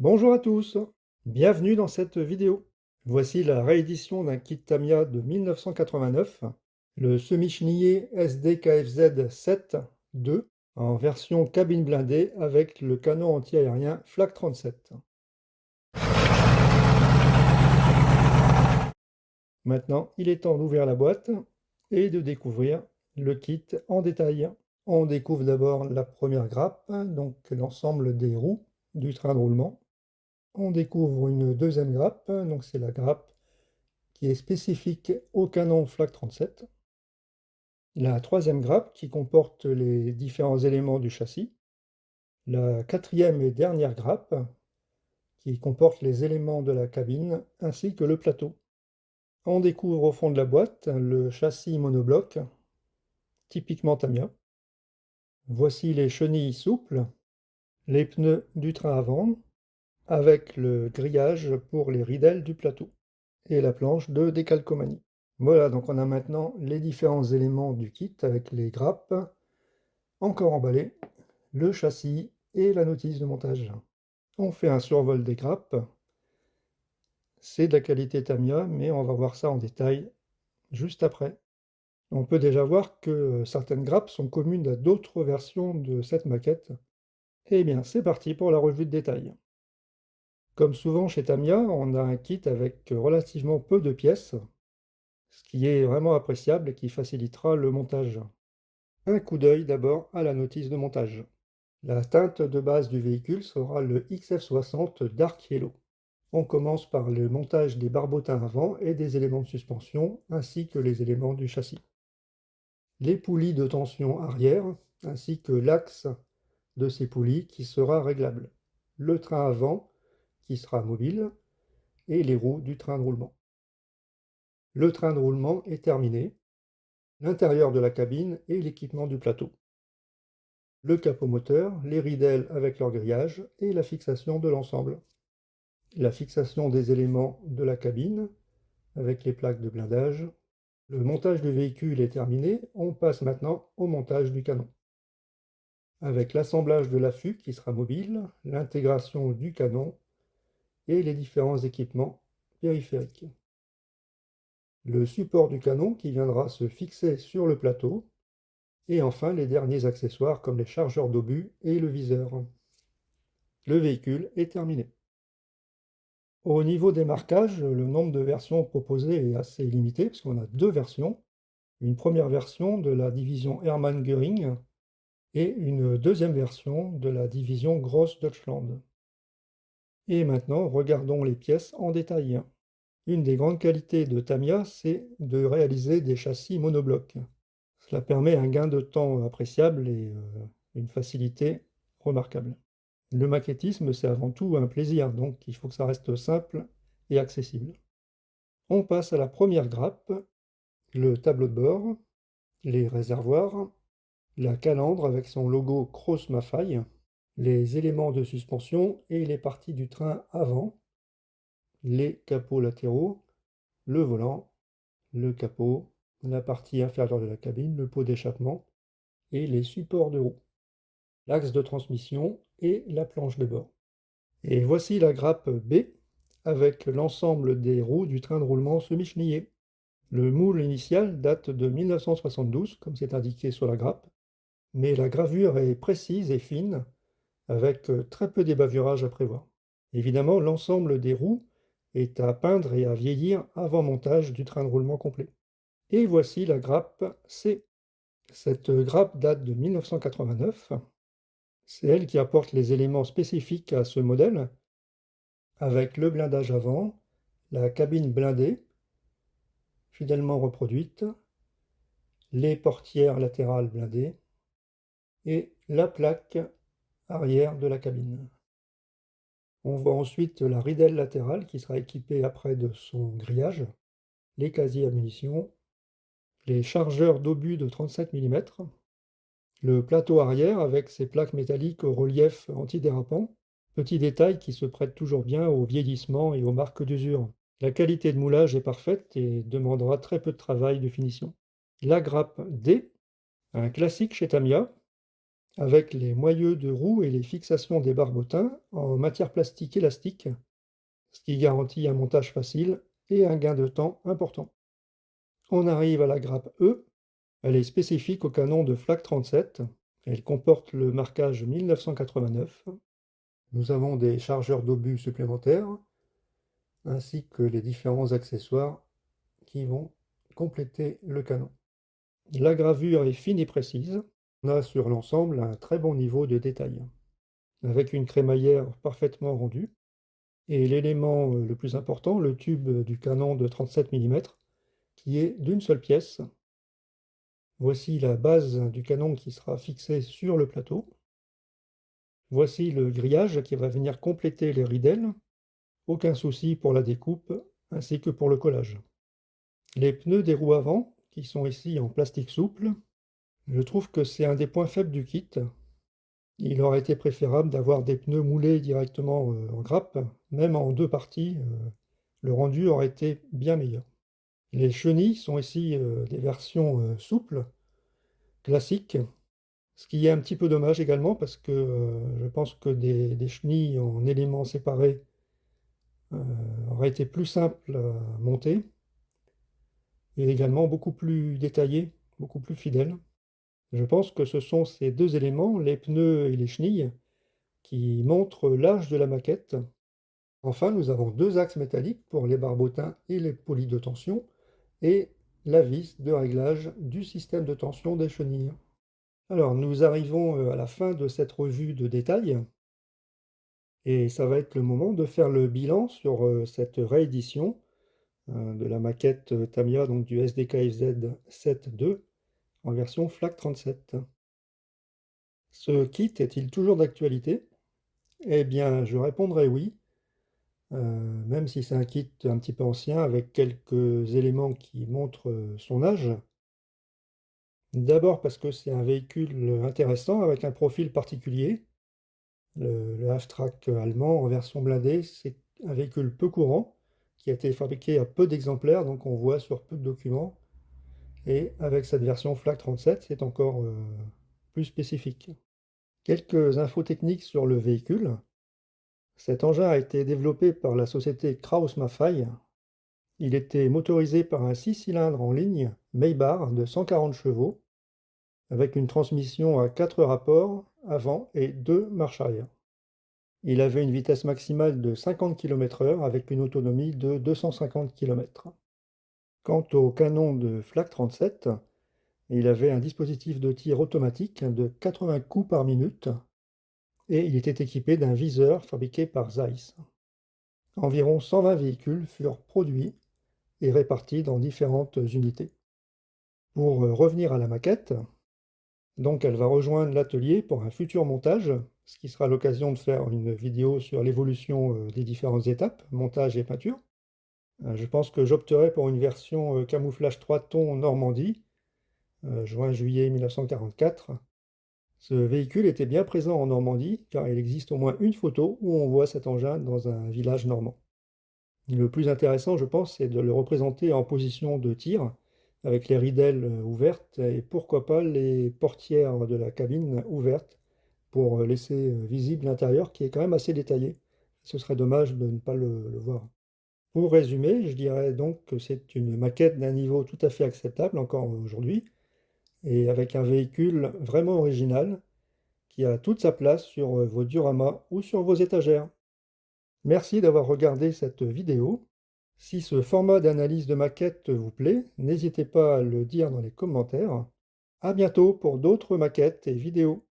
Bonjour à tous, bienvenue dans cette vidéo. Voici la réédition d'un kit Tamiya de 1989, le semi-chenillé SD-KFZ 7-2 en version cabine blindée avec le canon anti-aérien Flak 37. Maintenant, il est temps d'ouvrir la boîte et de découvrir le kit en détail. On découvre d'abord la première grappe, donc l'ensemble des roues du train de roulement. On découvre une deuxième grappe, donc c'est la grappe qui est spécifique au canon Flak 37. La troisième grappe qui comporte les différents éléments du châssis. La quatrième et dernière grappe qui comporte les éléments de la cabine ainsi que le plateau. On découvre au fond de la boîte le châssis monobloc, typiquement Tamiya. Voici les chenilles souples, les pneus du train avant, avec le grillage pour les ridelles du plateau et la planche de décalcomanie. Voilà, donc on a maintenant les différents éléments du kit avec les grappes, encore emballées, le châssis et la notice de montage. On fait un survol des grappes. C'est de la qualité Tamiya, mais on va voir ça en détail juste après. On peut déjà voir que certaines grappes sont communes à d'autres versions de cette maquette. Eh bien, c'est parti pour la revue de détail. Comme souvent chez Tamiya, on a un kit avec relativement peu de pièces, ce qui est vraiment appréciable et qui facilitera le montage. Un coup d'œil d'abord à la notice de montage. La teinte de base du véhicule sera le XF60 Dark Yellow. On commence par le montage des barbotins avant et des éléments de suspension, ainsi que les éléments du châssis. Les poulies de tension arrière, ainsi que l'axe de ces poulies qui sera réglable. Le train avant, qui sera mobile, et les roues du train de roulement. Le train de roulement est terminé, l'intérieur de la cabine et l'équipement du plateau. Le capot moteur, les ridelles avec leur grillage et la fixation de l'ensemble. La fixation des éléments de la cabine avec les plaques de blindage. Le montage du véhicule est terminé, on passe maintenant au montage du canon. Avec l'assemblage de l'affût qui sera mobile, l'intégration du canon et les différents équipements périphériques. Le support du canon qui viendra se fixer sur le plateau et enfin les derniers accessoires comme les chargeurs d'obus et le viseur. Le véhicule est terminé. Au niveau des marquages, le nombre de versions proposées est assez limité, parce qu'on a deux versions. Une première version de la division Hermann Göring et une deuxième version de la division Gross Deutschland. Et maintenant, regardons les pièces en détail. Une des grandes qualités de Tamiya, c'est de réaliser des châssis monoblocs. Cela permet un gain de temps appréciable et une facilité remarquable. Le maquettisme, c'est avant tout un plaisir, donc il faut que ça reste simple et accessible. On passe à la première grappe, le tableau de bord, les réservoirs, la calandre avec son logo Cross Maffei, les éléments de suspension et les parties du train avant, les capots latéraux, le volant, le capot, la partie inférieure de la cabine, le pot d'échappement et les supports de roue, l'axe de transmission et la planche de bord. Et voici la grappe B avec l'ensemble des roues du train de roulement semi-chenillé. Le moule initial date de 1972, comme c'est indiqué sur la grappe, mais la gravure est précise et fine, avec très peu débavurage à prévoir. Évidemment, l'ensemble des roues est à peindre et à vieillir avant montage du train de roulement complet. Et voici la grappe C. Cette grappe date de 1989. C'est elle qui apporte les éléments spécifiques à ce modèle, avec le blindage avant, la cabine blindée, fidèlement reproduite, les portières latérales blindées et la plaque arrière de la cabine. On voit ensuite la ridelle latérale qui sera équipée après de son grillage, les casiers à munitions, les chargeurs d'obus de 37 mm, le plateau arrière avec ses plaques métalliques au relief antidérapant, petit détail qui se prête toujours bien au vieillissement et aux marques d'usure. La qualité de moulage est parfaite et demandera très peu de travail de finition. La grappe D, un classique chez Tamiya, avec les moyeux de roue et les fixations des barbotins en matière plastique élastique, ce qui garantit un montage facile et un gain de temps important. On arrive à la grappe E. Elle est spécifique au canon de Flak 37. Elle comporte le marquage 1989. Nous avons des chargeurs d'obus supplémentaires, ainsi que les différents accessoires qui vont compléter le canon. La gravure est fine et précise. On a sur l'ensemble un très bon niveau de détail, avec une crémaillère parfaitement rendue. Et l'élément le plus important, le tube du canon de 37 mm, qui est d'une seule pièce. Voici la base du canon qui sera fixée sur le plateau. Voici le grillage qui va venir compléter les ridelles. Aucun souci pour la découpe, ainsi que pour le collage. Les pneus des roues avant, qui sont ici en plastique souple, je trouve que c'est un des points faibles du kit. Il aurait été préférable d'avoir des pneus moulés directement en grappe, même en deux parties, le rendu aurait été bien meilleur. Les chenilles sont ici des versions souples, classiques, ce qui est un petit peu dommage également parce que je pense que des chenilles en éléments séparés auraient été plus simples à monter et également beaucoup plus détaillées, beaucoup plus fidèles. Je pense que ce sont ces deux éléments, les pneus et les chenilles, qui montrent l'âge de la maquette. Enfin, nous avons deux axes métalliques pour les barbotins et les poulies de tension, et la vis de réglage du système de tension des chenilles. Alors, nous arrivons à la fin de cette revue de détail, et ça va être le moment de faire le bilan sur cette réédition de la maquette Tamiya, donc du SDKFZ 7.2 en version Flak 37. Ce kit est-il toujours d'actualité? Eh bien, je répondrai oui, même si c'est un kit un petit peu ancien avec quelques éléments qui montrent son âge. D'abord parce que c'est un véhicule intéressant avec un profil particulier. Le Half-Track allemand en version blindée, c'est un véhicule peu courant qui a été fabriqué à peu d'exemplaires, donc on voit sur peu de documents. Et avec cette version Flak 37, c'est encore plus spécifique. Quelques infos techniques sur le véhicule. Cet engin a été développé par la société Krauss-Maffei. Il était motorisé par un 6 cylindres en ligne Maybach de 140 chevaux, avec une transmission à 4 rapports avant et 2 marches arrière. Il avait une vitesse maximale de 50 km/h avec une autonomie de 250 km. Quant au canon de Flak 37, il avait un dispositif de tir automatique de 80 coups par minute et il était équipé d'un viseur fabriqué par Zeiss. Environ 120 véhicules furent produits et répartis dans différentes unités. Pour revenir à la maquette, donc elle va rejoindre l'atelier pour un futur montage, ce qui sera l'occasion de faire une vidéo sur l'évolution des différentes étapes, montage et peinture. Je pense que j'opterai pour une version camouflage 3 tons Normandie, juin-juillet 1944. Ce véhicule était bien présent en Normandie, car il existe au moins une photo où on voit cet engin dans un village normand. Le plus intéressant, je pense, c'est de le représenter en position de tir, avec les ridelles ouvertes et pourquoi pas les portières de la cabine ouvertes pour laisser visible l'intérieur qui est quand même assez détaillé. Ce serait dommage de ne pas le voir. Pour résumer, je dirais donc que c'est une maquette d'un niveau tout à fait acceptable encore aujourd'hui et avec un véhicule vraiment original qui a toute sa place sur vos dioramas ou sur vos étagères. Merci d'avoir regardé cette vidéo. Si ce format d'analyse de maquette vous plaît, n'hésitez pas à le dire dans les commentaires. À bientôt pour d'autres maquettes et vidéos.